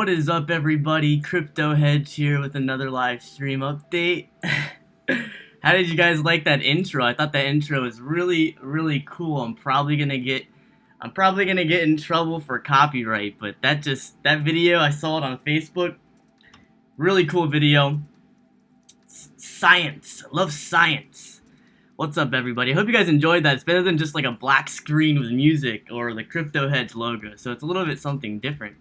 What is up, everybody? Crypto Hedge here with another live stream update. How did you guys like that intro? I thought that intro was really cool. I'm probably gonna get in trouble for copyright, but that video, I saw it on Facebook. Really cool video. Science. I love science. What's up, everybody? I hope you guys enjoyed that. It's better than just like a black screen with music or the Crypto Hedge logo, so it's a little bit something different.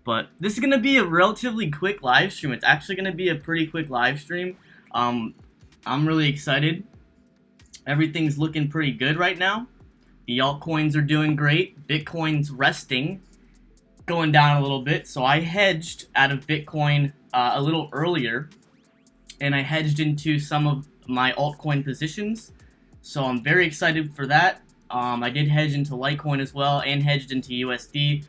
But this is going to be a relatively quick live stream. It's actually going to be a pretty quick live stream. I'm really excited. Everything's looking pretty good right now. The altcoins are doing great. Bitcoin's resting, going down a little bit. So I hedged out of Bitcoin a little earlier, and I hedged into some of my altcoin positions. So I'm very excited for that. I did hedge into Litecoin as well and hedged into USD.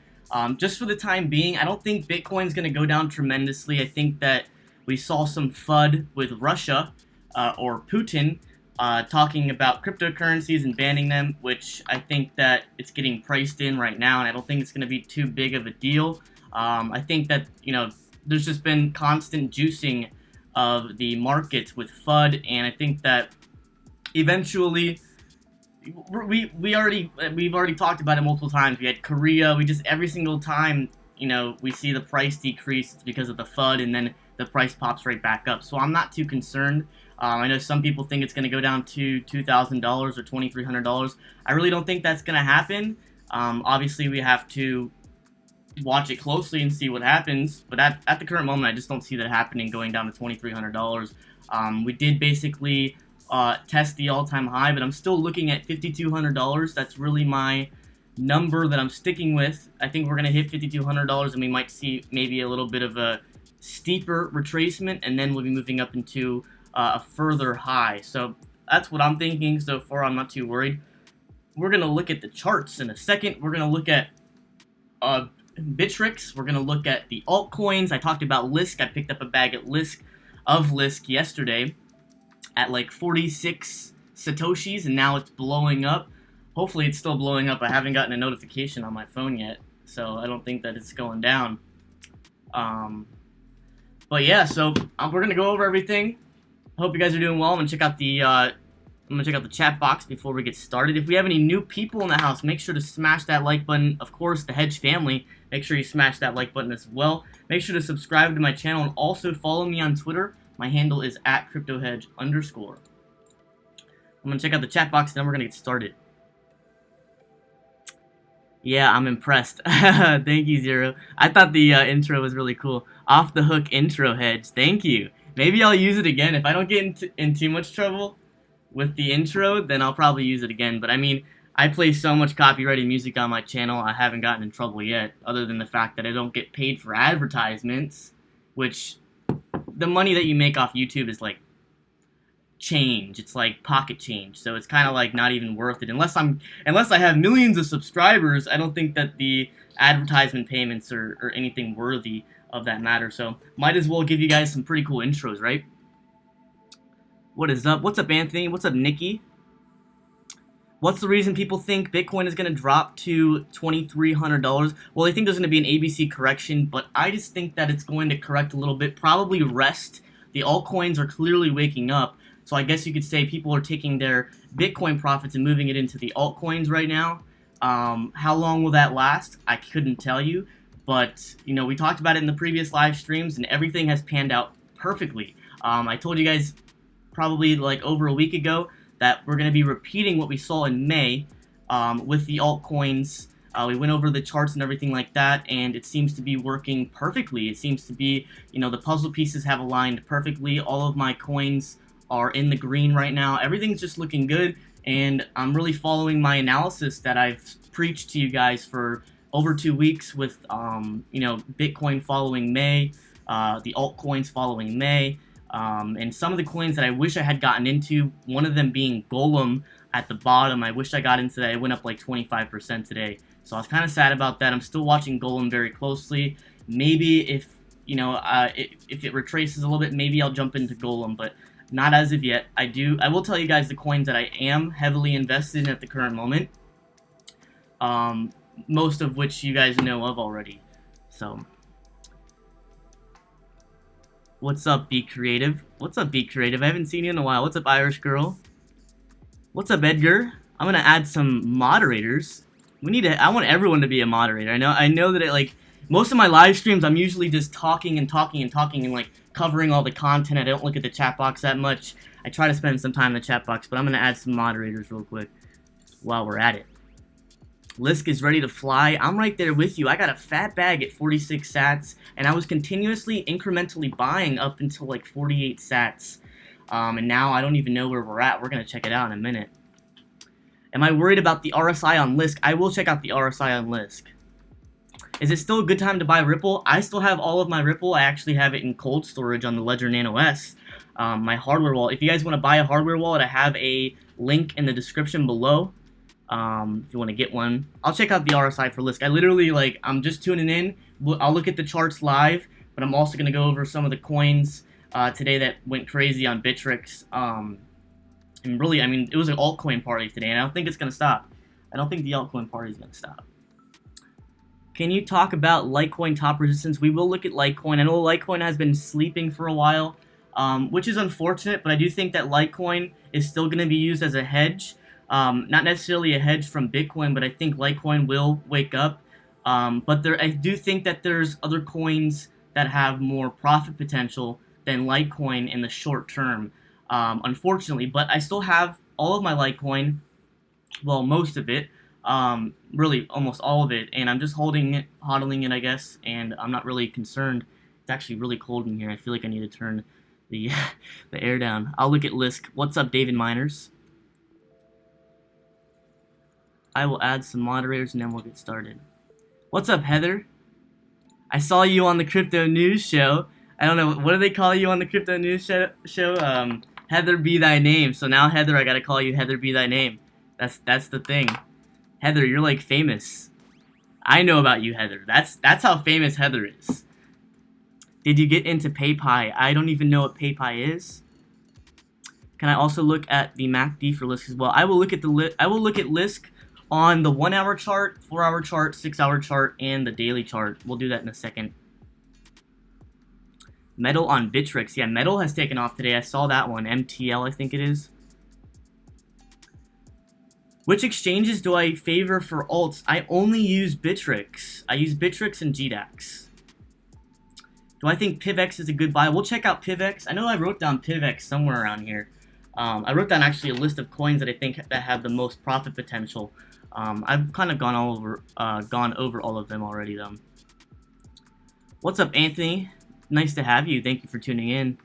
Just for the time being, I don't think Bitcoin's going to go down tremendously. I think that we saw some FUD with Russia or Putin talking about cryptocurrencies and banning them, which I think that it's getting priced in right now, and I don't think it's going to be too big of a deal. I think that, there's just been constant juicing of the markets with FUD, and I think that eventually we've already talked about it multiple times. We had Korea. We just every single time we see the price decrease, it's because of the FUD, and then the price pops right back up. So I'm not too concerned. I know some people think it's going to go down to $2,000 or $2,300. I really don't think that's going to happen. Obviously, we have to watch it closely and see what happens. But at the current moment, I just don't see that happening, going down to $2,300. We did basically test the all-time high, but I'm still looking at $5,200. That's really my number that I'm sticking with. I think we're going to hit $5,200, and we might see maybe a little bit of a steeper retracement, and then we'll be moving up into a further high. So that's what I'm thinking so far. I'm not too worried. We're going to look at the charts in a second. We're going to look at Bittrex. We're going to look at the altcoins. I talked about Lisk. I picked up a bag of Lisk yesterday at like 46 Satoshis, and now it's blowing up. Hopefully it's still blowing up. I haven't gotten a notification on my phone yet, so I don't think that it's going down. But yeah, so we're gonna go over everything. Hope you guys are doing well. I'm gonna check out the chat box before we get started. If we have any new people in the house, make sure to smash that like button. Of course, the Hedge family, make sure you smash that like button as well. Make sure to subscribe to my channel and also follow me on Twitter. My handle is @CryptoHedge_. I'm going to check out the chat box, and then we're going to get started. Yeah, I'm impressed. Thank you, Zero. I thought the intro was really cool. Off the hook intro, Hedge. Thank you. Maybe I'll use it again. If I don't get in too much trouble with the intro, then I'll probably use it again. But I mean, I play so much copyrighted music on my channel, I haven't gotten in trouble yet, other than the fact that I don't get paid for advertisements, which the money that you make off YouTube is like change. It's like pocket change. So it's kind of like not even worth it. Unless I have millions of subscribers, I don't think that the advertisement payments are anything worthy of that matter. So might as well give you guys some pretty cool intros, right? What is up? What's up, Anthony? What's up, Nikki? What's the reason people think Bitcoin is going to drop to $2,300? Well, I think there's going to be an ABC correction, but I just think that it's going to correct a little bit, probably rest. The altcoins are clearly waking up, so I guess you could say people are taking their Bitcoin profits and moving it into the altcoins right now. How long will that last? I couldn't tell you, but we talked about it in the previous live streams, and everything has panned out perfectly. I told you guys probably like over a week ago that we're going to be repeating what we saw in May with the altcoins. We went over the charts and everything like that, and it seems to be working perfectly. It seems to be, the puzzle pieces have aligned perfectly. All of my coins are in the green right now. Everything's just looking good, and I'm really following my analysis that I've preached to you guys for over 2 weeks with, Bitcoin following May, the altcoins following May. And some of the coins that I wish I had gotten into, one of them being Golem at the bottom. I wish I got into that. It went up like 25% today. So I was kind of sad about that. I'm still watching Golem very closely. Maybe if it retraces a little bit, maybe I'll jump into Golem, but not as of yet. I will tell you guys the coins that I am heavily invested in at the current moment. Most of which you guys know of already. So What's up, Be Creative? What's up, Be Creative? I haven't seen you in a while. What's up, Irish Girl? What's up, Edgar? I'm gonna add some moderators. I want everyone to be a moderator. I know that like most of my live streams, I'm usually just talking and talking and talking and like covering all the content. I don't look at the chat box that much. I try to spend some time in the chat box, but I'm gonna add some moderators real quick while we're at it. Lisk is ready to fly. I'm right there with you. I got a fat bag at 46 sats, and I was continuously, incrementally buying up until like 48 sats. And now I don't even know where we're at. We're going to check it out in a minute. Am I worried about the RSI on Lisk? I will check out the RSI on Lisk. Is it still a good time to buy Ripple? I still have all of my Ripple. I actually have it in cold storage on the Ledger Nano S. My hardware wallet. If you guys want to buy a hardware wallet, I have a link in the description below. If you want to get one, I'll check out the RSI for Lisk. I literally, like, I'm just tuning in. I'll look at the charts live, but I'm also going to go over some of the coins today that went crazy on Bittrex. And really, I mean, it was an altcoin party today, and I don't think it's going to stop. I don't think the altcoin party is going to stop. Can you talk about Litecoin top resistance? We will look at Litecoin. I know Litecoin has been sleeping for a while, which is unfortunate, but I do think that Litecoin is still going to be used as a hedge. Not necessarily a hedge from Bitcoin, but I think Litecoin will wake up. But I do think that there's other coins that have more profit potential than Litecoin in the short term, unfortunately. But I still have all of my Litecoin, well, most of it, really almost all of it, and I'm just hodling it, I guess, and I'm not really concerned. It's actually really cold in here. I feel like I need to turn the the air down. I'll look at Lisk. What's up, David Miners? I will add some moderators and then we'll get started. What's up, Heather? I saw you on the Crypto News Show. I don't know, what do they call you on the Crypto News Show? Heather be thy name. So now, Heather, I gotta call you Heather be thy name. That's the thing. Heather, you're like famous. I know about you, Heather. That's how famous Heather is. Did you get into PayPy? I don't even know what PayPy is. Can I also look at the MACD for Lisk as well? I will look at Lisk on the 1 hour chart, 4 hour chart, 6 hour chart, and the daily chart. We'll do that in a second. Metal on Bittrex. Yeah, Metal has taken off today. I saw that one. MTL, I think it is. Which exchanges do I favor for alts? I only use Bittrex. I use Bittrex and GDAX. Do I think PivX is a good buy? We'll check out PivX. I know I wrote down PivX somewhere around here. I wrote down actually a list of coins that I think that have the most profit potential. I've kind of gone over all of them already, though. What's up, Anthony? Nice to have you. Thank you for tuning in.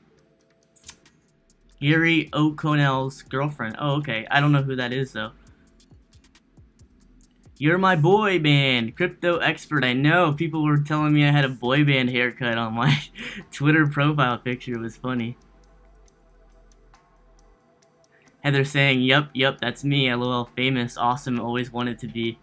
Gary O'Connell's girlfriend. Oh, okay. I don't know who that is, though. You're my boy band. Crypto expert. I know. People were telling me I had a boy band haircut on my Twitter profile picture. It was funny. Heather saying, yep, that's me, LOL, famous, awesome, always wanted to be.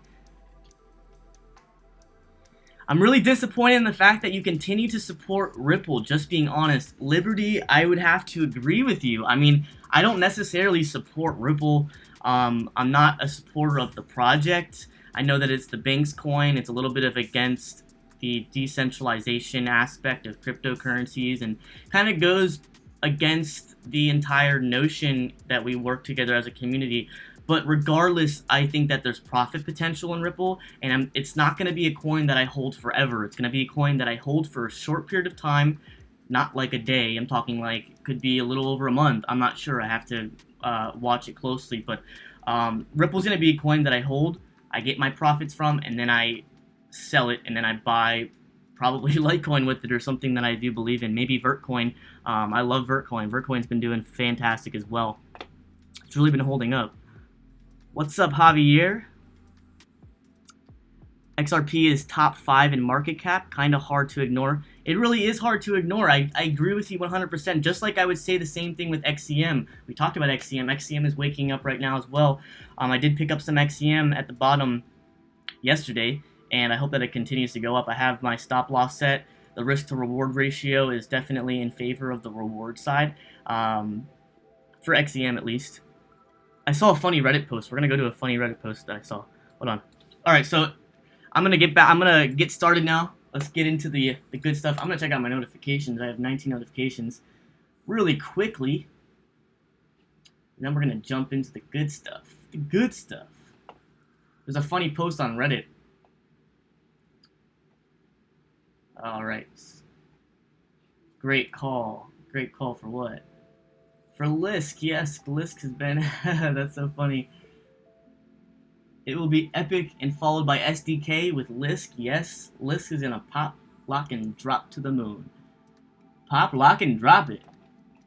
I'm really disappointed in the fact that you continue to support Ripple, just being honest. Liberty, I would have to agree with you. I mean, I don't necessarily support Ripple. I'm not a supporter of the project. I know that it's the bank's coin. It's a little bit of against the decentralization aspect of cryptocurrencies and kind of goes against the entire notion that we work together as a community. But regardless, I think that there's profit potential in Ripple, and it's not going to be a coin that I hold forever. It's going to be a coin that I hold for a short period of time, not like a day. I'm talking like could be a little over a month. I'm not sure. I have to watch it closely. But Ripple's going to be a coin that I hold, I get my profits from, and then I sell it, and then I buy probably Litecoin with it or something that I do believe in. Maybe Vertcoin. I love Vertcoin. Vertcoin's been doing fantastic as well. It's really been holding up. What's up, Javier? XRP is top 5 in market cap. Kind of hard to ignore. It really is hard to ignore. I agree with you 100%. Just like I would say the same thing with XCM. We talked about XCM. XCM is waking up right now as well. I did pick up some XCM at the bottom yesterday, and I hope that it continues to go up. I have my stop loss set. The risk to reward ratio is definitely in favor of the reward side, for XCM at least. I saw a funny Reddit post. We're gonna go to a funny Reddit post that I saw. Hold on. All right, so I'm gonna get started now. let's get into the good stuff. I'm gonna check out my notifications. I have 19 notifications really quickly. And then we're gonna jump into the good stuff. The good stuff. There's a funny post on Reddit. Alright. Great call. Great call for what? For Lisk. Yes, Lisk has been... That's so funny. It will be epic and followed by SDK with Lisk. Yes, Lisk is gonna pop, lock, and drop to the moon. Pop, lock, and drop it.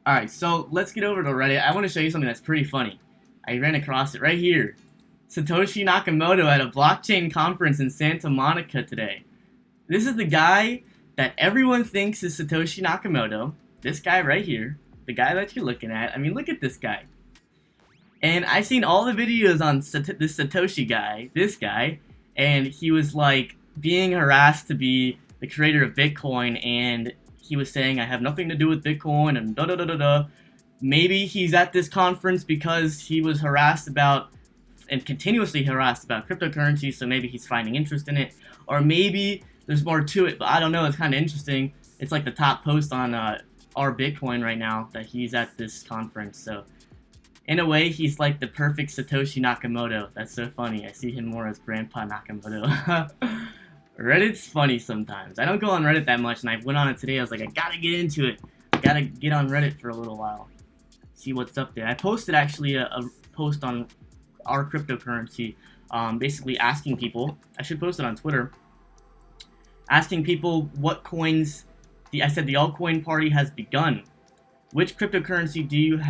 Alright, so let's get over to Reddit. I want to show you something that's pretty funny. I ran across it right here. Satoshi Nakamoto at a blockchain conference in Santa Monica today. This is the guy that everyone thinks is Satoshi Nakamoto. This guy right here. The guy that you're looking at. I mean, look at this guy. And I've seen all the videos on this Satoshi guy, this guy, and he was like being harassed to be the creator of Bitcoin, and he was saying, I have nothing to do with Bitcoin, and da-da-da-da-da. Maybe he's at this conference because he was harassed about, and continuously harassed about cryptocurrency, so maybe he's finding interest in it. Or maybe there's more to it, but I don't know, it's kind of interesting. It's like the top post on our Bitcoin right now, that he's at this conference, so... In a way, he's like the perfect Satoshi Nakamoto. That's so funny. I see him more as Grandpa Nakamoto. Reddit's funny sometimes. I don't go on Reddit that much, and I went on it today. I was like, I gotta get into it. I gotta get on Reddit for a little while. See what's up there. I posted actually a post on our cryptocurrency, basically asking people. I should post it on Twitter. Asking people what coins. I said the altcoin party has begun. Which cryptocurrency do you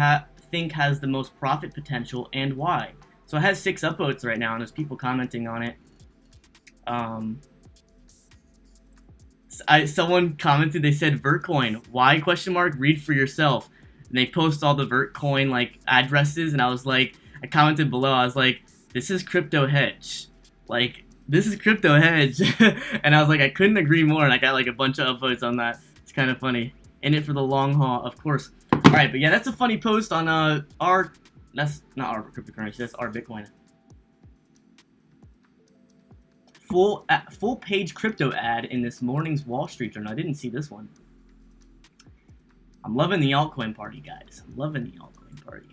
think has the most profit potential and why? So it has 6 upvotes right now, and there's people commenting on it. Someone commented, they said Vertcoin. Why? Question mark. Read for yourself. And they post all the Vertcoin like addresses, and I was like, I commented below. I was like, this is crypto hedge. Like, this is crypto hedge. And I was like, I couldn't agree more. And I got like a bunch of upvotes on that. It's kind of funny. In it for the long haul, of course. Alright, but yeah, that's a funny post on our... That's not our cryptocurrency, that's our Bitcoin. Full page crypto ad in this morning's Wall Street Journal. I didn't see this one. I'm loving the altcoin party, guys. I'm loving the altcoin party.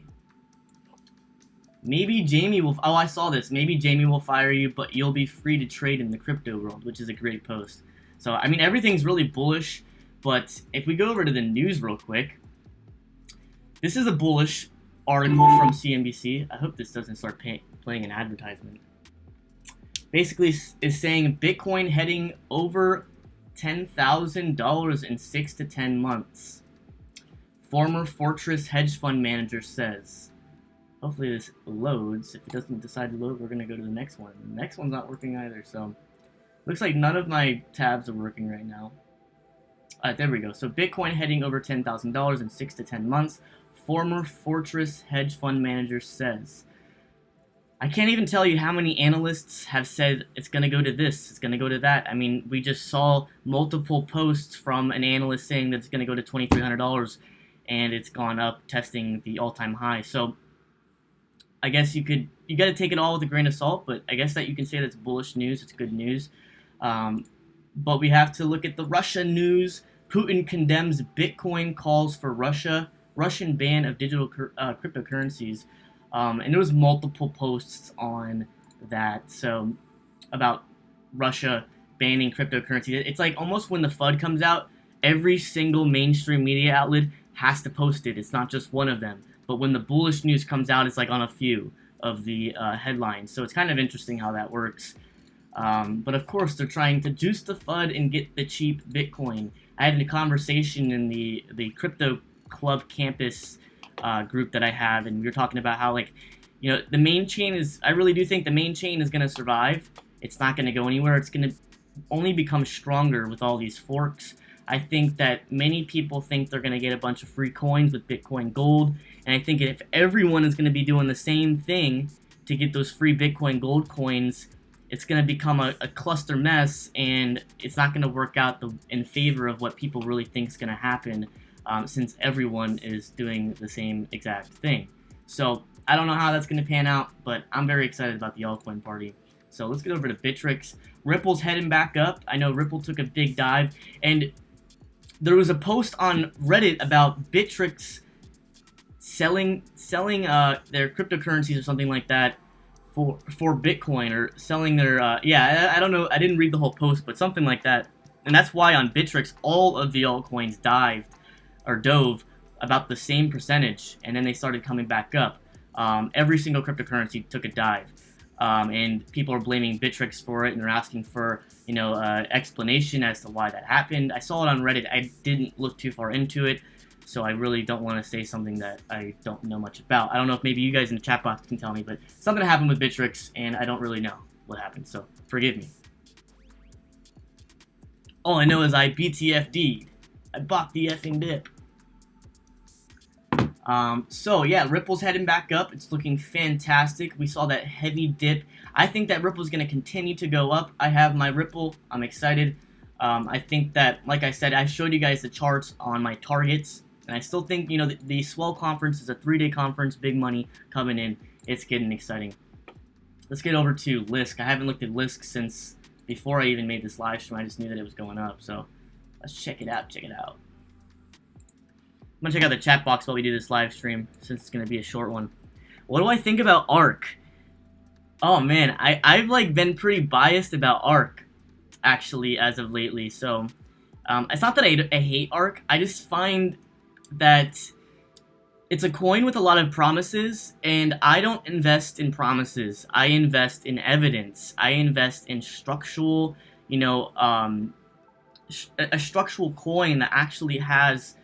Maybe Jamie will... Oh, I saw this. Maybe Jamie will fire you, but you'll be free to trade in the crypto world, which is a great post. So, I mean, everything's really bullish, but if we go over to the news real quick... This is a bullish article from CNBC. I hope this doesn't start playing an advertisement. Basically, is saying Bitcoin heading over $10,000 in 6 to 10 months. Former Fortress hedge fund manager says. Hopefully this loads. If it doesn't decide to load, we're going to go to the next one. The next one's not working either, so... Looks like none of my tabs are working right now. There we go. So Bitcoin heading over $10,000 in 6 to 10 months. Former Fortress hedge fund manager says. I can't even tell you how many analysts have said it's going to go to this, it's going to go to that. I mean, we just saw multiple posts from an analyst saying that it's going to go to $2,300, and it's gone up, testing the all-time high. So I guess you got to take it all with a grain of salt, but I guess that you can say that's bullish news, it's good news. But we have to look at the Russia news. Putin condemns Bitcoin, calls for Russian ban of digital cryptocurrencies. And there was multiple posts on that. So about Russia banning cryptocurrency. It's like almost when the FUD comes out, every single mainstream media outlet has to post it. It's not just one of them. But when the bullish news comes out, it's like on a few of the headlines. So it's kind of interesting how that works. But of course, they're trying to juice the FUD and get the cheap Bitcoin. I had a conversation in the Crypto Club campus group that I have, and we were talking about how, like, you know, the main chain is, I really do think the main chain is going to survive. It's not going to go anywhere. It's going to only become stronger with all these forks. I think that many people think they're going to get a bunch of free coins with Bitcoin Gold, and I think if everyone is going to be doing the same thing to get those free Bitcoin Gold coins, it's going to become a cluster mess, and it's not going to work out in favor of what people really think is going to happen, since everyone is doing the same exact thing. So I don't know how that's going to pan out, but I'm very excited about the altcoin party. So let's get over to Bittrex. Ripple's heading back up. I know Ripple took a big dive, and there was a post on Reddit about Bittrex selling their cryptocurrencies or something like that for Bitcoin, or selling their I don't know, I didn't read the whole post, but something like that. And that's why on Bittrex all of the altcoins dove about the same percentage, and then they started coming back up. Every single cryptocurrency took a dive, and people are blaming Bittrex for it, and they're asking for explanation as to why that happened. I saw it on Reddit. I didn't look too far into it, so I really don't want to say something that I don't know much about. I don't know if maybe you guys in the chat box can tell me, but something happened with Bittrex, and I don't really know what happened, so forgive me. All I know is I BTFD'd. I bought the effing dip. So yeah, Ripple's heading back up. It's looking fantastic. We saw that heavy dip. I think that Ripple's going to continue to go up. I have my Ripple. I'm excited. I think that, like I said, I showed you guys the charts on my targets, and I still think, the Swell conference is a 3-day conference, big money coming in. It's getting exciting. Let's get over to Lisk. I haven't looked at Lisk since before I even made this live stream. I just knew that it was going up, so let's check it out. I'm gonna check out the chat box while we do this live stream, since it's gonna be a short one. What do I think about ARK? Oh man, I've been pretty biased about ARK, actually, as of lately. So it's not that I hate ARK. I just find that it's a coin with a lot of promises, and I don't invest in promises. I invest in evidence. I invest in structural, a structural coin that actually has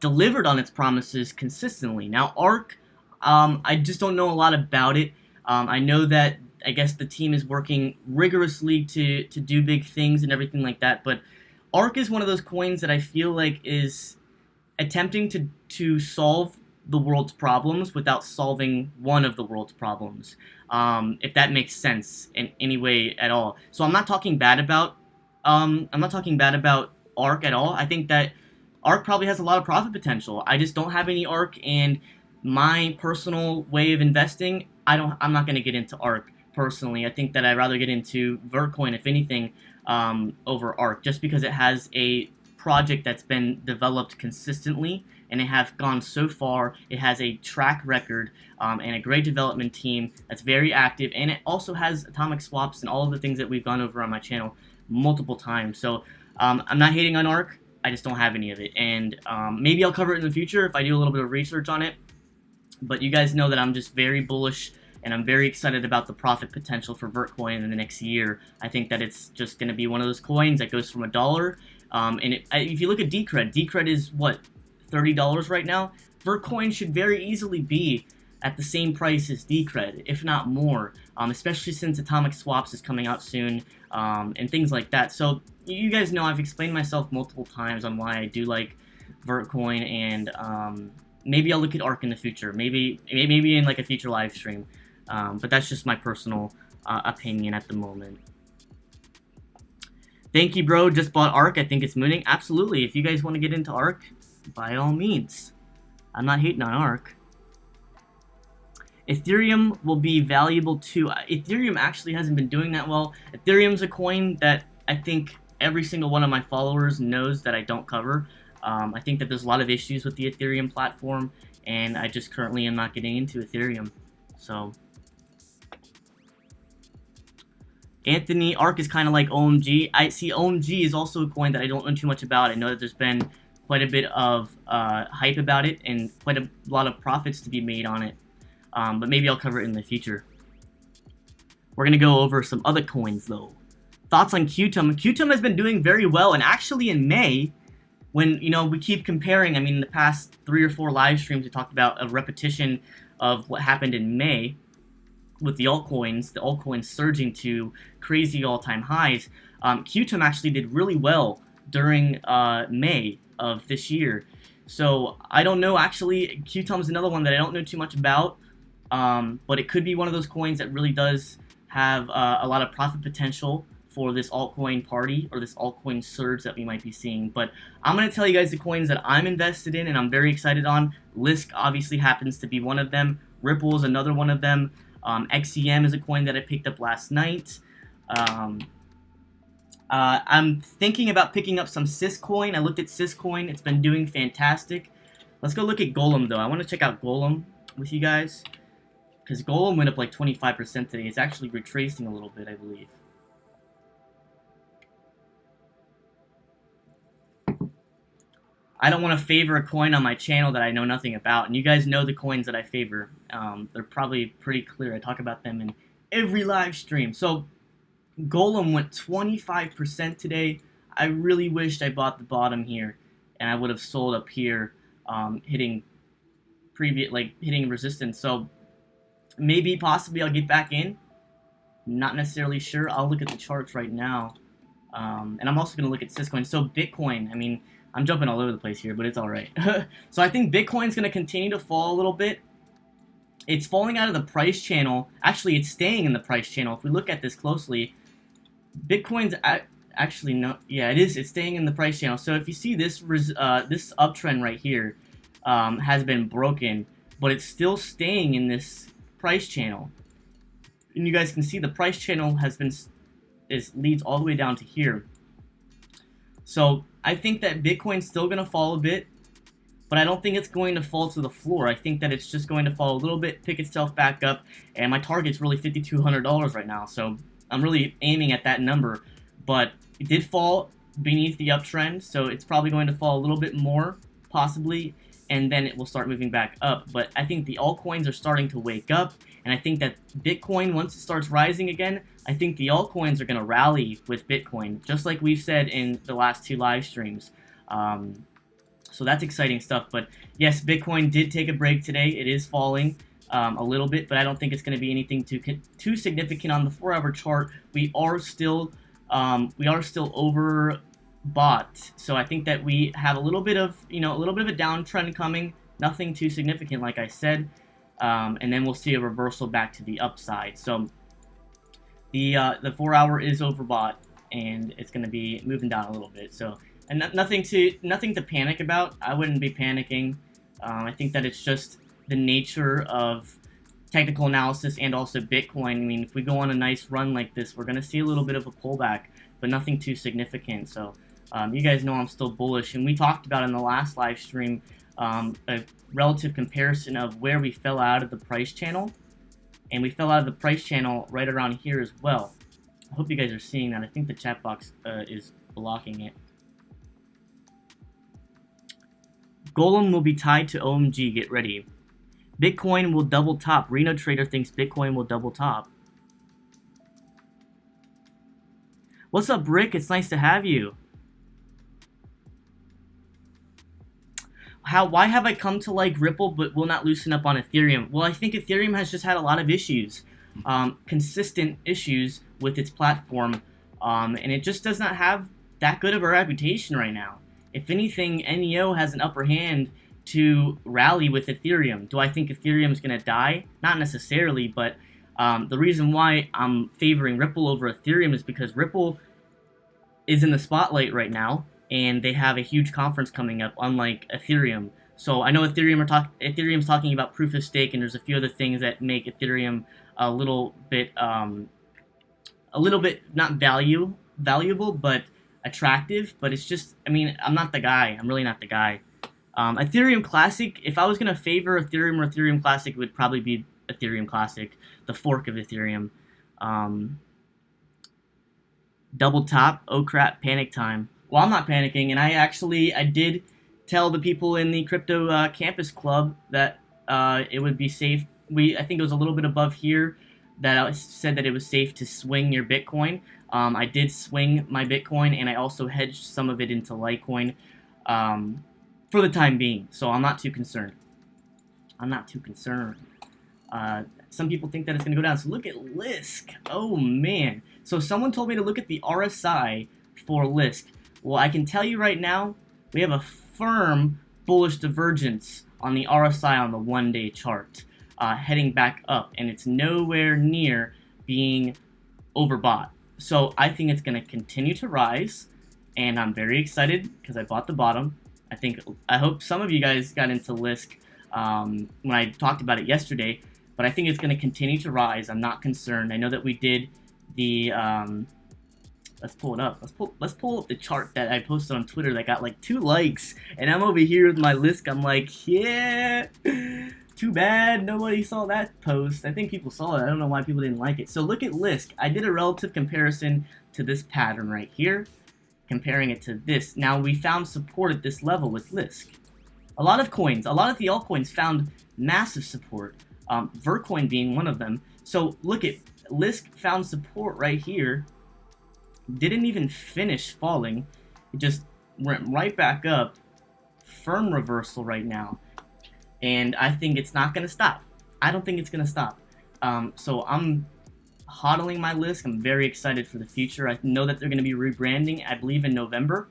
delivered on its promises consistently. Now, ARK, I just don't know a lot about it. I know that, I guess, the team is working rigorously to do big things and everything like that, but ARK is one of those coins that I feel like is attempting to solve the world's problems without solving one of the world's problems, if that makes sense in any way at all. So I'm not talking bad about ARK at all. I think that ARK probably has a lot of profit potential. I just don't have any ARK, and my personal way of investing, I'm not going to get into ARK personally. I think that I'd rather get into Vertcoin, if anything, over ARK, just because it has a project that's been developed consistently, and it has gone so far. It has a track record, and a great development team that's very active, and it also has atomic swaps and all of the things that we've gone over on my channel multiple times. So I'm not hating on ARK. I just don't have any of it, and maybe I'll cover it in the future if I do a little bit of research on it. But you guys know that I'm just very bullish, and I'm very excited about the profit potential for Vertcoin in the next year. I think that it's just going to be one of those coins that goes from $1, and if you look at Decred is what, $30 right now? Vertcoin should very easily be at the same price as Decred, if not more, especially since Atomic Swaps is coming out soon, and things like that. So you guys know I've explained myself multiple times on why I do like Vertcoin, and maybe I'll look at ARK in the future, maybe in like a future live stream, but that's just my personal opinion at the moment. Thank you, bro. Just bought ARK. I think it's mooning. Absolutely. If you guys want to get into ARK, by all means. I'm not hating on ARK. Ethereum will be valuable too. Ethereum actually hasn't been doing that well. Ethereum's a coin that I think every single one of my followers knows that I don't cover. I think that there's a lot of issues with the Ethereum platform, and I just currently am not getting into Ethereum. So, Anthony, ARK is kind of like OMG. I see OMG is also a coin that I don't know too much about. I know that there's been quite a bit of hype about it and quite a lot of profits to be made on it. But maybe I'll cover it in the future. We're going to go over some other coins, though. Thoughts on Qtum. Qtum has been doing very well, and actually in May, when, we keep comparing, I mean, in the past 3 or 4 live streams, we talked about a repetition of what happened in May with the altcoins surging to crazy all-time highs. Qtum actually did really well during May of this year. So I don't know, actually, Qtum is another one that I don't know too much about, but it could be one of those coins that really does have a lot of profit potential for this altcoin party, or this altcoin surge that we might be seeing. But I'm going to tell you guys the coins that I'm invested in and I'm very excited on. Lisk obviously happens to be one of them. Ripple is another one of them. XEM is a coin that I picked up last night. I'm thinking about picking up some Syscoin. I looked at Syscoin. It's been doing fantastic. Let's go look at Golem, though. I want to check out Golem with you guys, because Golem went up like 25% today. It's actually retracing a little bit, I believe. I don't want to favor a coin on my channel that I know nothing about, and you guys know the coins that I favor. They're probably pretty clear. I talk about them in every live stream. So Golem went 25% today. I really wished I bought the bottom here, and I would have sold up here, hitting resistance. So maybe, possibly, I'll get back in. Not necessarily sure. I'll look at the charts right now, and I'm also going to look at Syscoin. So Bitcoin, I mean, I'm jumping all over the place here, but it's all right. So I think Bitcoin's going to continue to fall a little bit. It's falling out of the price channel. Actually, it's staying in the price channel. If we look at this closely, Bitcoin's actually no, yeah, it is. It's staying in the price channel. So if you see this this uptrend right here has been broken, but it's still staying in this price channel. And you guys can see the price channel leads all the way down to here. So I think that Bitcoin's still going to fall a bit, but I don't think it's going to fall to the floor. I think that it's just going to fall a little bit, pick itself back up, and my target's really $5,200 right now, so I'm really aiming at that number. But it did fall beneath the uptrend, so it's probably going to fall a little bit more, possibly, and then it will start moving back up. But I think the altcoins are starting to wake up, and I think that Bitcoin, once it starts rising again, I think the altcoins are going to rally with Bitcoin, just like we've said in the last 2 live streams. So that's exciting stuff. But yes, Bitcoin did take a break today. It is falling a little bit, but I don't think it's going to be anything too significant on the 4-hour chart. We are still overbought. So I think that we have a little bit of a downtrend coming. Nothing too significant, like I said. And then we'll see a reversal back to the upside. So the 4-hour is overbought, and it's going to be moving down a little bit. So, and nothing to panic about. I wouldn't be panicking. I think that it's just the nature of technical analysis and also Bitcoin. I mean, if we go on a nice run like this, we're going to see a little bit of a pullback, but nothing too significant. So you guys know I'm still bullish, and we talked about in the last live stream a relative comparison of where we fell out of the price channel, and we fell out of the price channel right around here as well. I hope you guys are seeing that. I think the chat box is blocking it. Golem will be tied to OMG. Get ready. Bitcoin will double top. Reno Trader thinks Bitcoin will double top. What's up, Rick? It's nice to have you. Why have I come to like Ripple but will not loosen up on Ethereum? Well, I think Ethereum has just had a lot of issues, consistent issues with its platform, and it just does not have that good of a reputation right now. If anything, NEO has an upper hand to rally with Ethereum. Do I think Ethereum is going to die? Not necessarily, but the reason why I'm favoring Ripple over Ethereum is because Ripple is in the spotlight right now, and they have a huge conference coming up, unlike Ethereum. So I know Ethereum's talking about proof of stake, and there's a few other things that make Ethereum a little bit not valuable, but attractive. But it's just, I mean, I'm not the guy. I'm really not the guy. Ethereum Classic, if I was going to favor Ethereum or Ethereum Classic, it would probably be Ethereum Classic, the fork of Ethereum. Double top, oh crap, panic time. Well, I'm not panicking, and I did tell the people in the crypto campus club that it would be safe. I think it was a little bit above here that I said that it was safe to swing your Bitcoin. I did swing my Bitcoin, and I also hedged some of it into Litecoin for the time being, so I'm not too concerned. Some people think that it's going to go down, so look at Lisk. Oh, man. So someone told me to look at the RSI for Lisk. Well, I can tell you right now, we have a firm bullish divergence on the RSI on the 1-day chart, heading back up, and it's nowhere near being overbought. So I think it's going to continue to rise, and I'm very excited because I bought the bottom. I hope some of you guys got into Lisk when I talked about it yesterday. but I think it's going to continue to rise. I'm not concerned. I know that we did the let's pull it up. Let's pull up the chart that I posted on Twitter that got like 2 likes, and I'm over here with my Lisk. I'm like, yeah, too bad nobody saw that post. I think people saw it. I don't know why people didn't like it. So look at Lisk. I did a relative comparison to this pattern right here, comparing it to this. Now we found support at this level with Lisk. A lot of the altcoins found massive support. Vertcoin being one of them. So look at Lisk found support right here. Didn't even finish falling. It just went right back up. Firm reversal right now. And I think it's not going to stop. I don't think it's going to stop. So I'm hodling my Lisk. I'm very excited for the future. I know that they're going to be rebranding, I believe, in November.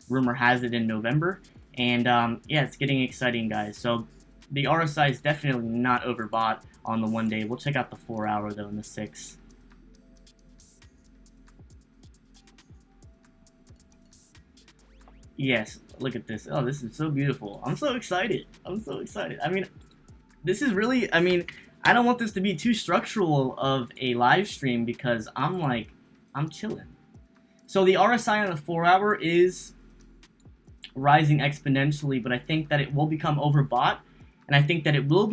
Rumor has it in November. And yeah, it's getting exciting, guys. So the RSI is definitely not overbought on the 1 day. We'll check out the 4 hour though in the 6. Yes, look at this. Oh, this is so beautiful. I'm so excited. I'm so excited. I mean, this is really, I mean, I don't want this to be too structural of a live stream because I'm chilling. So the RSI on the 4 hour is rising exponentially, but I think that it will become overbought, and I think that it will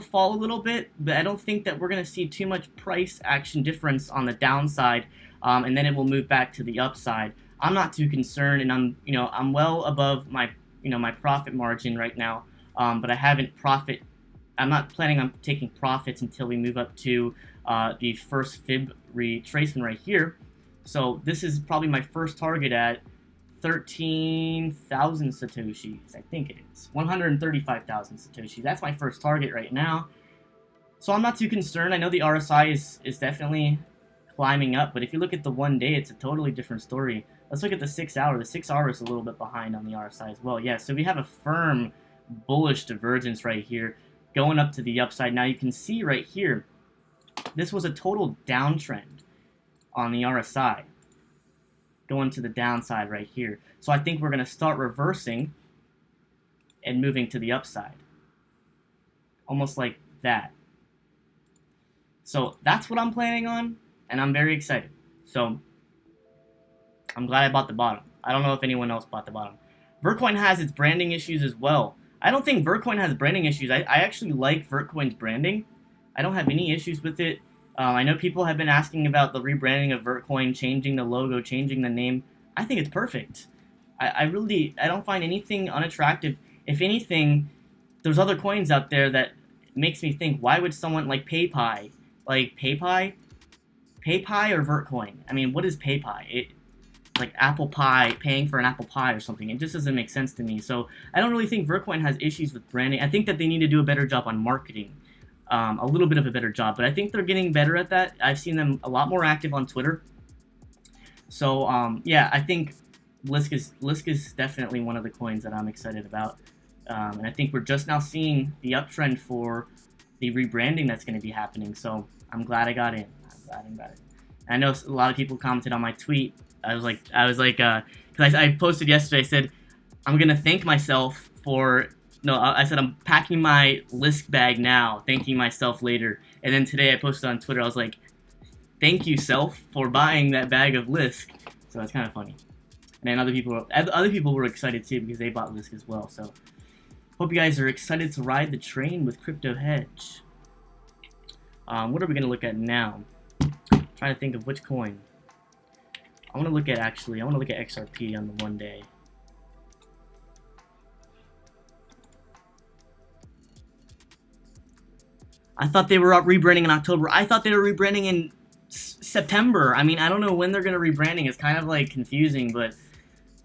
fall a little bit, but I don't think that we're going to see too much price action difference on the downside, and then it will move back to the upside. I'm not too concerned, and I'm well above my my profit margin right now, but I'm not planning on taking profits until we move up to the first fib retracement right here. So this is probably my first target at 13,000 satoshis. I think it is 135,000 satoshis. That's my first target right now. So I'm not too concerned. I know the RSI is definitely climbing up, but if you look at the 1 day, it's a totally different story. Let's look at the 6 hour. The 6 hour is a little bit behind on the RSI as well. Yeah, so we have a firm bullish divergence right here going up to the upside. Now you can see right here, this was a total downtrend on the RSI going to the downside right here. So I think we're going to start reversing and moving to the upside. Almost like that. So that's what I'm planning on, and I'm very excited. So I'm glad I bought the bottom. I don't know if anyone else bought the bottom. Vertcoin has its branding issues as well. I don't think Vertcoin has branding issues. I actually like Vertcoin's branding. I don't have any issues with it. I know people have been asking about the rebranding of Vertcoin, changing the logo, changing the name. I think it's perfect. I don't find anything unattractive. If anything, there's other coins out there that makes me think, why would someone like PayPi? Like PayPi or Vertcoin? I mean, what is PayPi? Like apple pie, paying for an apple pie or something. It just doesn't make sense to me. So I don't really think Vertcoin has issues with branding. I think that they need to do a better job on marketing. A little bit of a better job, but I think they're getting better at that. I've seen them a lot more active on Twitter. So yeah, I think Lisk is definitely one of the coins that I'm excited about. And I think we're just now seeing the uptrend for the rebranding that's going to be happening. So I'm glad I got in. And I know a lot of people commented on my tweet. I was like, because I posted yesterday. I said, I'm gonna thank myself for. No, I said I'm packing my Lisk bag now, thanking myself later. And then today I posted on Twitter. I was like, thank you, self, for buying that bag of Lisk. So that's kind of funny. And then other people were excited too because they bought Lisk as well. So hope you guys are excited to ride the train with Crypto Hedge. What are we gonna look at now? Trying to think of which coin. I want to look at XRP on the 1 day. I thought they were rebranding in October. I thought they were rebranding in September. I mean, I don't know when they're going to rebranding. It's kind of like confusing, but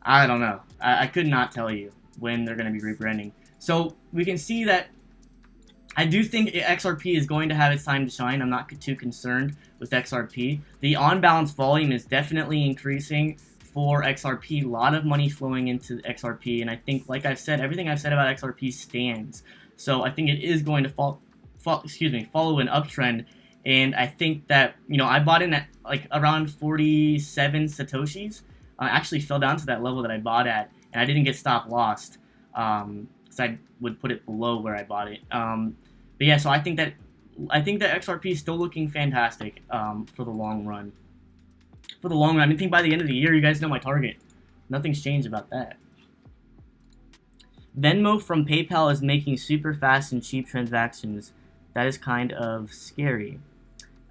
I don't know. I could not tell you when they're going to be rebranding. So we can see that I do think XRP is going to have its time to shine. I'm not too concerned with XRP. The on-balance volume is definitely increasing for XRP. A lot of money flowing into XRP, and I think, like I've said, everything I've said about XRP stands. So I think it is going to follow an uptrend, and I think that, I bought in at like around 47 satoshis. I actually fell down to that level that I bought at, and I didn't get stop lost because I would put it below where I bought it. But yeah, so I think that XRP is still looking fantastic for the long run. For the long run, I think by the end of the year, you guys know my target. Nothing's changed about that. Venmo from PayPal is making super fast and cheap transactions. That is kind of scary.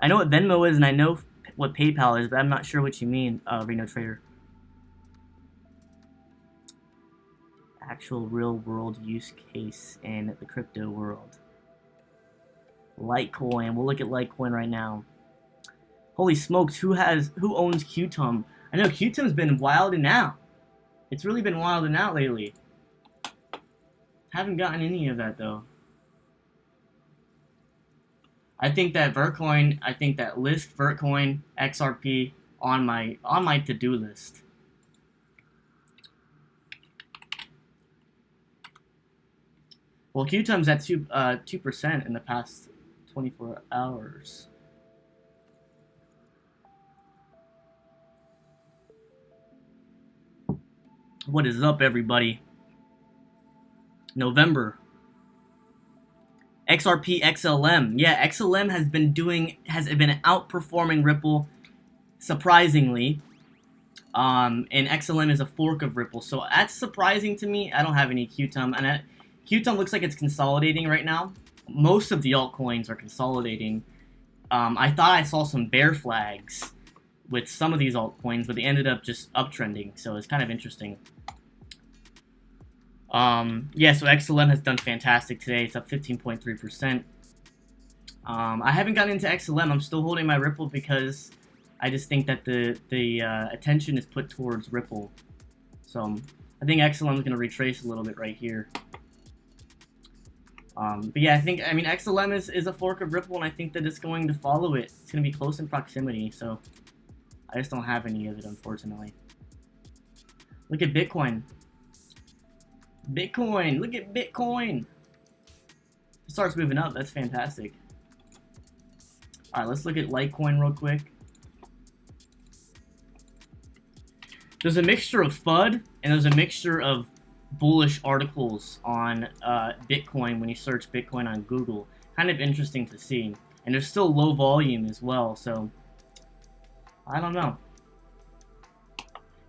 I know what Venmo is, and I know what PayPal is, but I'm not sure what you mean, Reno Trader. Actual real-world use case in the crypto world. Litecoin. We'll look at Litecoin right now. Holy smokes, who owns Qtum? I know Qtum's been wilding out. It's really been wilding out lately. Haven't gotten any of that though. I think that Vertcoin, I think that list Vertcoin, XRP on my to-do list. Well, Qtum's at 2% in the past 24 hours. What is up, everybody? November. XRP XLM. Yeah, XLM has been outperforming Ripple surprisingly. And XLM is a fork of Ripple, so that's surprising to me. I don't have any Qtum, and Qtum looks like it's consolidating right now. Most of the altcoins are consolidating. I thought I saw some bear flags with some of these altcoins, but they ended up just uptrending, so it's kind of interesting. Yeah, so XLM has done fantastic today. It's up 15.3%. I haven't gotten into XLM. I'm still holding my Ripple because I just think that the attention is put towards Ripple. So I think XLM is going to retrace a little bit right here. But yeah, I mean, XLM is a fork of Ripple, and I think that it's going to follow it. It's going to be close in proximity, so I just don't have any of it, unfortunately. Look at Bitcoin. Bitcoin! Look at Bitcoin! It starts moving up. That's fantastic. Alright, let's look at Litecoin real quick. There's a mixture of FUD, and there's a mixture of bullish articles on Bitcoin when you search Bitcoin on Google. Kind of interesting to see. And there's still low volume as well, so I don't know.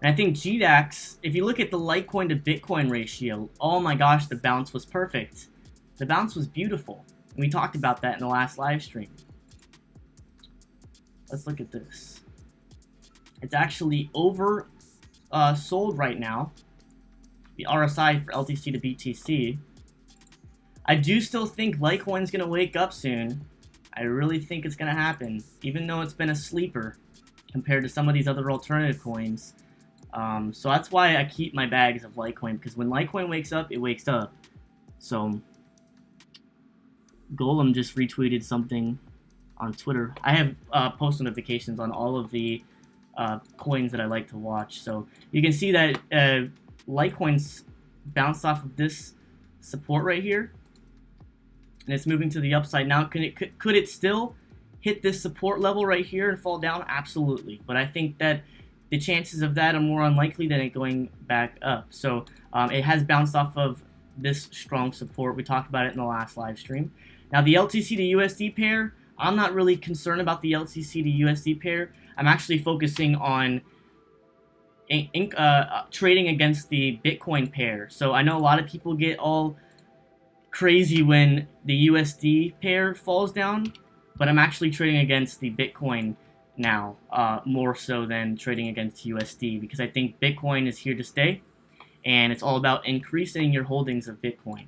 And I think GDAX, if you look at the Litecoin to Bitcoin ratio, oh my gosh, the bounce was perfect. The bounce was beautiful. And we talked about that in the last live stream. Let's look at this. It's actually over sold right now. The RSI for LTC to BTC. I do still think Litecoin's going to wake up soon. I really think it's going to happen, even though it's been a sleeper compared to some of these other alternative coins. So that's why I keep my bags of Litecoin, because when Litecoin wakes up, it wakes up. So Golem just retweeted something on Twitter. I have post notifications on all of the coins that I like to watch. So you can see that Litecoin's bounced off of this support right here, and it's moving to the upside now. Could it still hit this support level right here and fall down? Absolutely, but I think that the chances of that are more unlikely than it going back up. So it has bounced off of this strong support. We talked about it in the last live stream. Now the LTC to USD pair, I'm not really concerned about the LTC to USD pair. I'm actually focusing on trading against the Bitcoin pair. So I know a lot of people get all crazy when the USD pair falls down, but I'm actually trading against the Bitcoin now, more so than trading against USD, because I think Bitcoin is here to stay, and it's all about increasing your holdings of Bitcoin.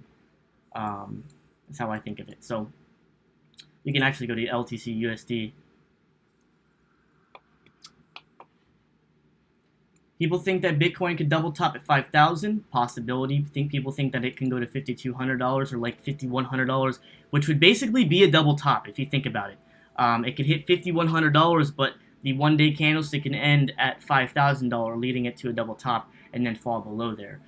That's how I think of it. So you can actually go to LTC USD. People think that Bitcoin could double top at 5,000, possibility. People think that it can go to $5,200 or like $5,100, which would basically be a double top if you think about it. It could hit $5,100, but the one-day candlestick can end at $5,000, leading it to a double top and then fall below there.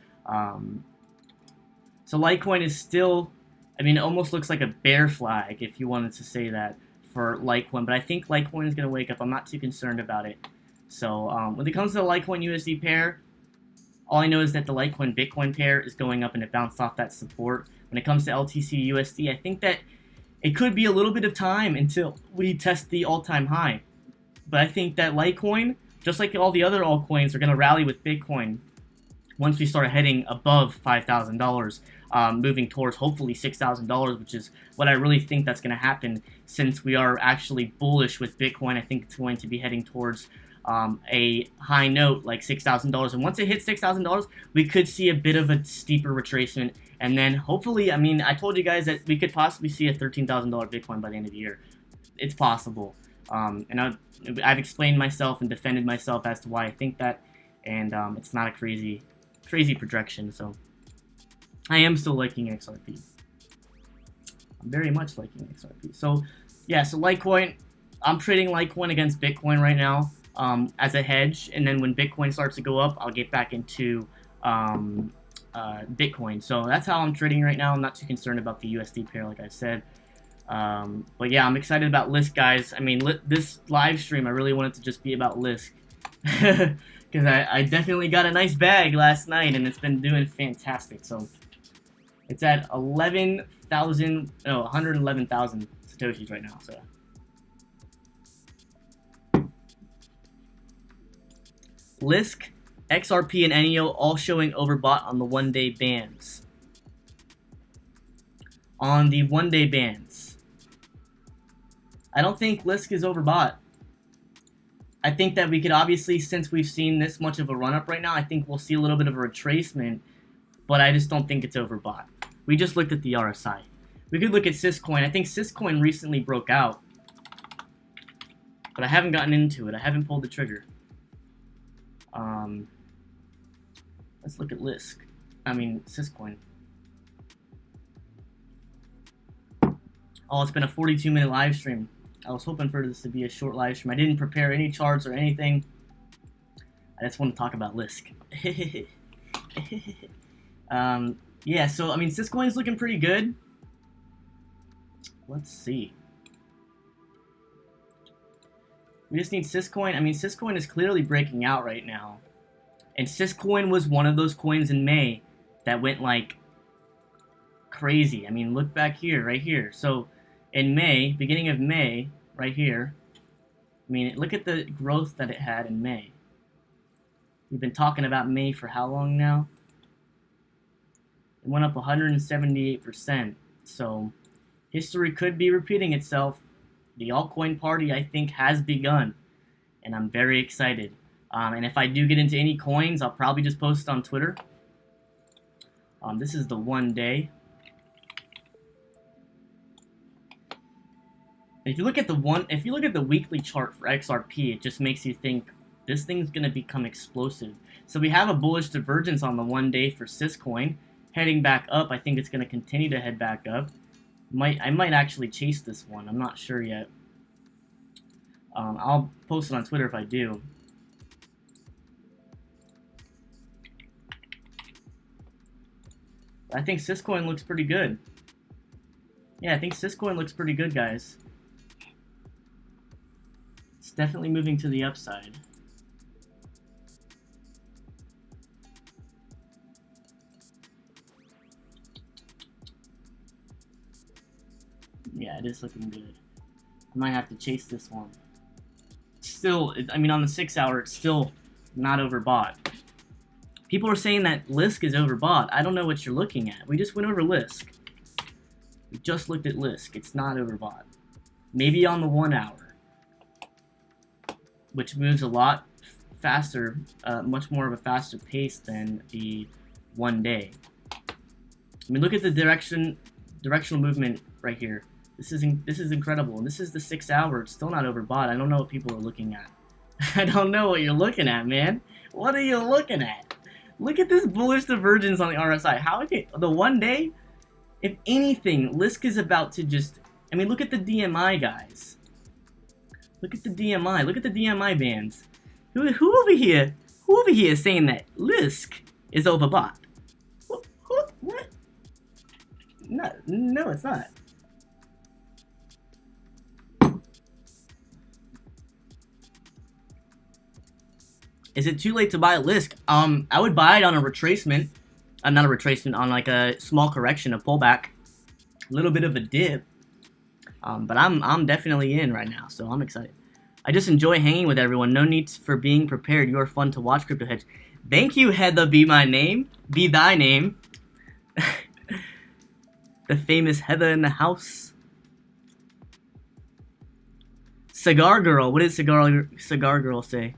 So Litecoin is still, I mean, it almost looks like a bear flag if you wanted to say that for Litecoin, but I think Litecoin is going to wake up. I'm not too concerned about it. So when it comes to the Litecoin USD pair, all I know is that the Litecoin Bitcoin pair is going up and it bounced off that support. When it comes to LTC USD, I think that it could be a little bit of time until we test the all-time high. But I think that Litecoin, just like all the other altcoins, are going to rally with Bitcoin once we start heading above $5,000, moving towards hopefully $6,000, which is what I really think that's going to happen, since we are actually bullish with Bitcoin. I think it's going to be heading towards a high note like $6,000, and once it hits $6,000, we could see a bit of a steeper retracement, and then hopefully, I mean, I told you guys that we could possibly see a $13,000 Bitcoin by the end of the year. It's possible, and I've explained myself and defended myself as to why I think that, and it's not a crazy projection. So I am still liking XRP. I'm very much liking XRP. So yeah, so Litecoin, I'm trading Litecoin against Bitcoin right now as a hedge, and then when Bitcoin starts to go up, I'll get back into Bitcoin. So that's how I'm trading right now. I'm not too concerned about the USD pair, like I said. But yeah, I'm excited about Lisk, guys. I mean, this live stream, I really wanted to just be about Lisk. Because I definitely got a nice bag last night, and it's been doing fantastic. So it's at 111,000 Satoshis right now. So Lisk, XRP, and NEO all showing overbought on the one-day bands. On the one-day bands, I don't think Lisk is overbought. I think that we could obviously, since we've seen this much of a run-up right now, I think we'll see a little bit of a retracement, but I just don't think it's overbought. We just looked at the RSI. We could look at Syscoin. I think Syscoin recently broke out, but I haven't gotten into it. I haven't pulled the trigger. Let's look at Lisk. I mean, Syscoin. Oh, it's been a 42-minute live stream. I was hoping for this to be a short live stream. I didn't prepare any charts or anything. I just want to talk about Lisk. Yeah, so, I mean, Syscoin's looking pretty good. Let's see. We just need Syscoin. I mean, Syscoin is clearly breaking out right now. And Syscoin was one of those coins in May that went, like, crazy. I mean, look back here, right here. So, in May, beginning of May, right here, I mean, look at the growth that it had in May. We've been talking about May for how long now? It went up 178%. So, history could be repeating itself. The altcoin party, I think, has begun. And I'm very excited. And if I do get into any coins, I'll probably just post it on Twitter. This is the one day. If you look at the weekly chart for XRP, it just makes you think this thing's gonna become explosive. So we have a bullish divergence on the one day for Syscoin, heading back up. I think it's gonna continue to head back up. I might actually chase this one. I'm not sure yet. I'll post it on Twitter if I do. I think Syscoin looks pretty good. Yeah, I think Syscoin looks pretty good, guys. It's definitely moving to the upside. Yeah, it is looking good. I might have to chase this one. Still, I mean, on the 6 hour, it's still not overbought. People are saying that Lisk is overbought. I don't know what you're looking at. We just went over Lisk. We just looked at Lisk. It's not overbought. Maybe on the 1 hour, which moves a lot faster, much more of a faster pace than the 1 day. I mean, look at the directional movement right here. This is incredible, and this is the 6 hour. It's still not overbought. I don't know what people are looking at. I don't know what you're looking at, man. What are you looking at? Look at this bullish divergence on the RSI. How okay? The 1 day, if anything, Lisk is about to just. I mean, look at the DMI, guys. Look at the DMI. Look at the DMI bands. Who over here? Who over here is saying that Lisk is overbought? What? No, it's not. Is it too late to buy Lisk? I would buy it on a retracement. Not a retracement, on like a small correction, a pullback. A little bit of a dip. But I'm definitely in right now, so I'm excited. I just enjoy hanging with everyone. No need for being prepared. You are fun to watch, Crypto Hedge. Thank you, Heather. Be my name. Be thy name. The famous Heather in the house. Cigar Girl. What did Cigar Girl say?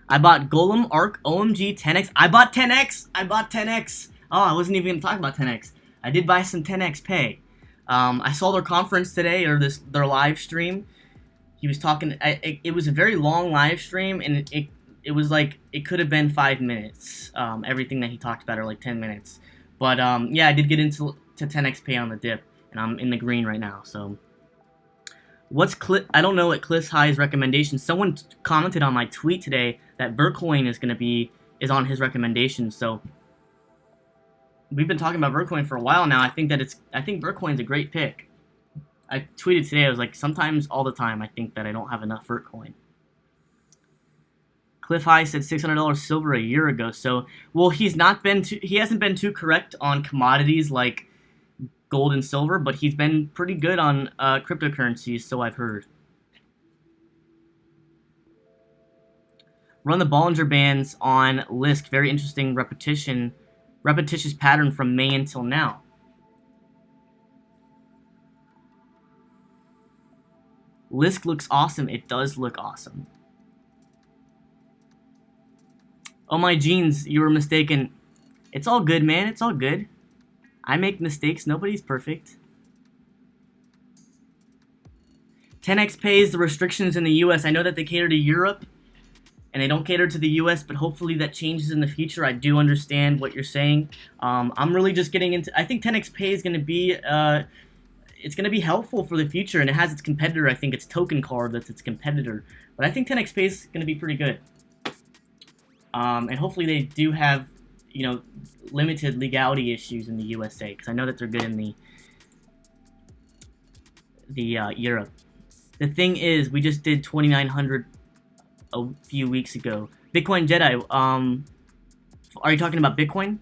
I bought Golem, Arc, OMG, 10x. I bought 10x. I bought 10x. Oh, I wasn't even gonna talk about 10x. I did buy some 10x pay. I saw their conference today, or their live stream. He was talking. It was a very long live stream, and it was like it could have been 5 minutes. Everything that he talked about are like 10 minutes. But yeah, I did get into 10x pay on the dip, and I'm in the green right now. So I don't know what Cliff's High's recommendation. Someone commented on my tweet today that Vertcoin is on his recommendation. So we've been talking about Vertcoin for a while now. I think Vertcoin's a great pick. I tweeted today, I was like, sometimes, all the time, I think that I don't have enough Vertcoin. Cliff High said $600 silver a year ago. So, well, he hasn't been too correct on commodities like gold and silver, but he's been pretty good on cryptocurrencies, so I've heard. Run the Bollinger Bands on Lisk. Very interesting repetitious pattern from May until now. Lisk looks awesome. It does look awesome. Oh my jeans, you were mistaken. It's all good, man. It's all good. I make mistakes. Nobody's perfect. 10x pays the restrictions in the US. I know that they cater to Europe and they don't cater to the US, but hopefully that changes in the future. I do understand what you're saying. I'm really just getting into... I think 10x pay is going to be... it's going to be helpful for the future, and it has its competitor. I think it's Token Card that's its competitor. But I think 10x pay is going to be pretty good. And hopefully they do have, limited legality issues in the USA, because I know that they're good in the Europe. The thing is, we just did 2,900 a few weeks ago. Bitcoin Jedi, are you talking about Bitcoin?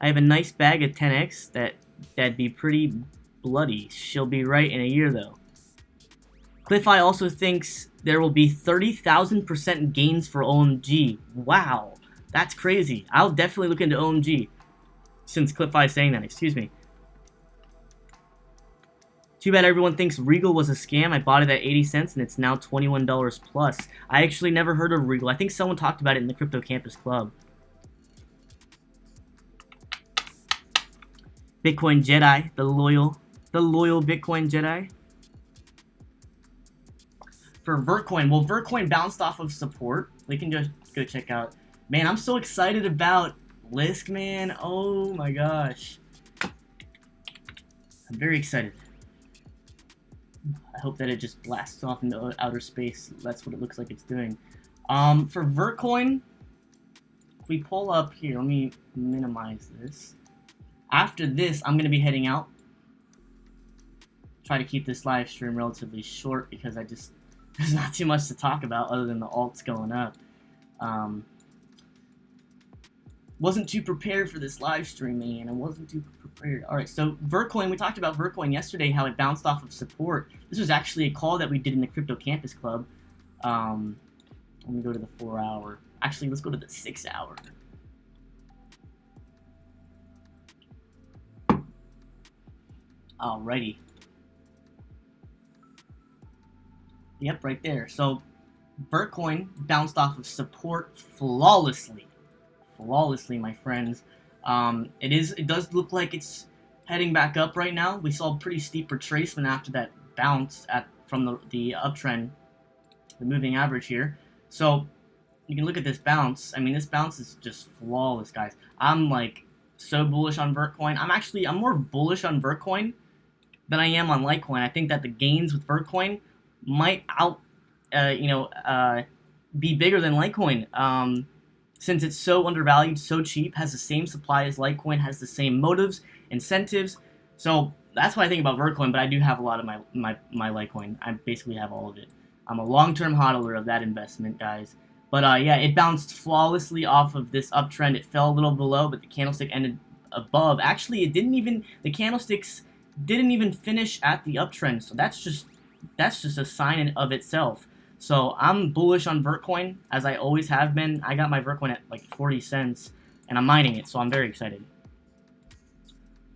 I have a nice bag of 10x that'd be pretty bloody. She'll be right in a year, though. CliffEye also thinks there will be 30,000% gains for OMG. Wow, that's crazy. I'll definitely look into OMG since CliffEye's saying that. Excuse me. Too bad everyone thinks Regal was a scam. I bought it at 80 cents and it's now $21 plus. I actually never heard of Regal. I think someone talked about it in the Crypto Campus Club. Bitcoin Jedi, the loyal Bitcoin Jedi. For Vertcoin, well, Vertcoin bounced off of support. We can just go check out. Man, I'm so excited about Lisk, man. Oh my gosh. I'm very excited. I hope that it just blasts off into outer space. That's what it looks like it's doing. For Vertcoin, if we pull up here, let me minimize this. After this, I'm going to be heading out. Try to keep this live stream relatively short because there's not too much to talk about other than the alts going up. Wasn't too prepared for this live stream, man. I wasn't too prepared. Alright, so Vertcoin, we talked about Vertcoin yesterday, how it bounced off of support. This was actually a call that we did in the Crypto Campus Club. Let me go to the 4 hour. Actually, let's go to the 6 hour. Alrighty. Yep, right there. So, Vertcoin bounced off of support flawlessly. Flawlessly, my friends. It does look like it's heading back up right now. We saw a pretty steep retracement after that bounce from the uptrend, the moving average here. So, you can look at this bounce. I mean, this bounce is just flawless, guys. I'm like so bullish on Vertcoin. I'm more bullish on Vertcoin than I am on Litecoin. I think that the gains with Vertcoin might be bigger than Litecoin. Since it's so undervalued, so cheap, has the same supply as Litecoin, has the same motives, incentives. So that's what I think about Vertcoin, but I do have a lot of my Litecoin. I basically have all of it. I'm a long-term hodler of that investment, guys. But yeah, it bounced flawlessly off of this uptrend. It fell a little below, but the candlestick ended above. Actually, the candlesticks didn't even finish at the uptrend, so that's just a sign of itself. So I'm bullish on Vertcoin, as I always have been. I got my Vertcoin at like 40 cents, and I'm mining it, so I'm very excited.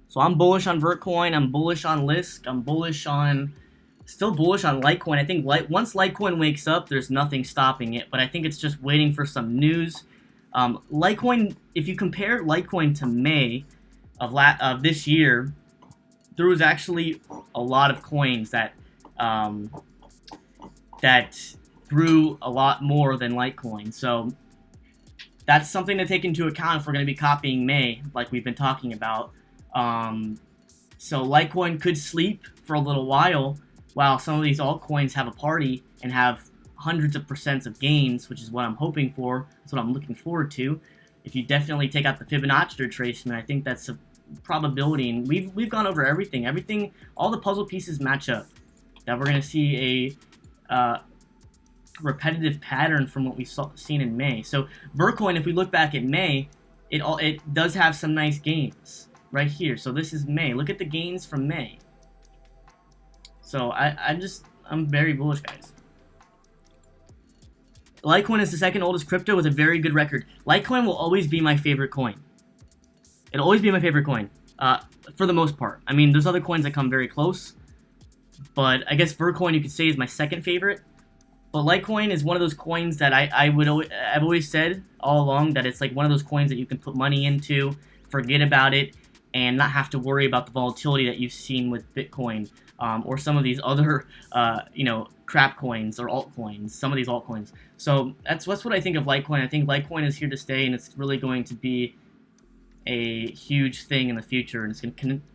So I'm bullish on Vertcoin, I'm bullish on Lisk, still bullish on Litecoin. I think once Litecoin wakes up, there's nothing stopping it, but I think it's just waiting for some news. Litecoin, if you compare Litecoin to May of this year, there was actually a lot of coins that grew a lot more than Litecoin. So that's something to take into account if we're going to be copying May, like we've been talking about. So Litecoin could sleep for a little while some of these altcoins have a party and have hundreds of percents of gains, which is what I'm hoping for. That's what I'm looking forward to. If you definitely take out the Fibonacci retracement, I think that's a probability, and we've gone over everything, all the puzzle pieces match up. That we're going to see a repetitive pattern from what we've seen in May. So Vertcoin, if we look back at May, it does have some nice gains right here. So this is May. Look at the gains from May. So I'm very bullish, guys. Litecoin is the second oldest crypto with a very good record. Litecoin will always be my favorite coin. It'll always be my favorite coin, for the most part. I mean, there's other coins that come very close, but I guess Vertcoin you could say is my second favorite. But Litecoin is one of those coins that I've always said all along that it's like one of those coins that you can put money into, forget about it, and not have to worry about the volatility that you've seen with Bitcoin, or some of these other, crap coins or altcoins, some of these altcoins. So that's what I think of Litecoin. I think Litecoin is here to stay, and it's really going to be a huge thing in the future, and it's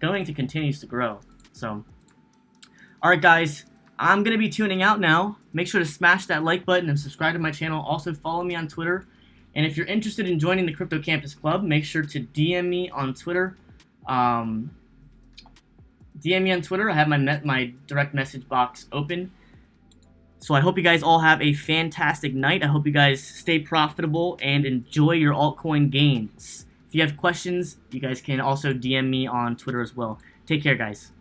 going to continue to grow. So, alright guys, I'm going to be tuning out now. Make sure to smash that like button and subscribe to my channel. Also follow me on Twitter. And if you're interested in joining the Crypto Campus Club, make sure to DM me on Twitter. DM me on Twitter. I have my direct message box open. So I hope you guys all have a fantastic night. I hope you guys stay profitable and enjoy your altcoin gains. If you have questions, you guys can also DM me on Twitter as well. Take care, guys.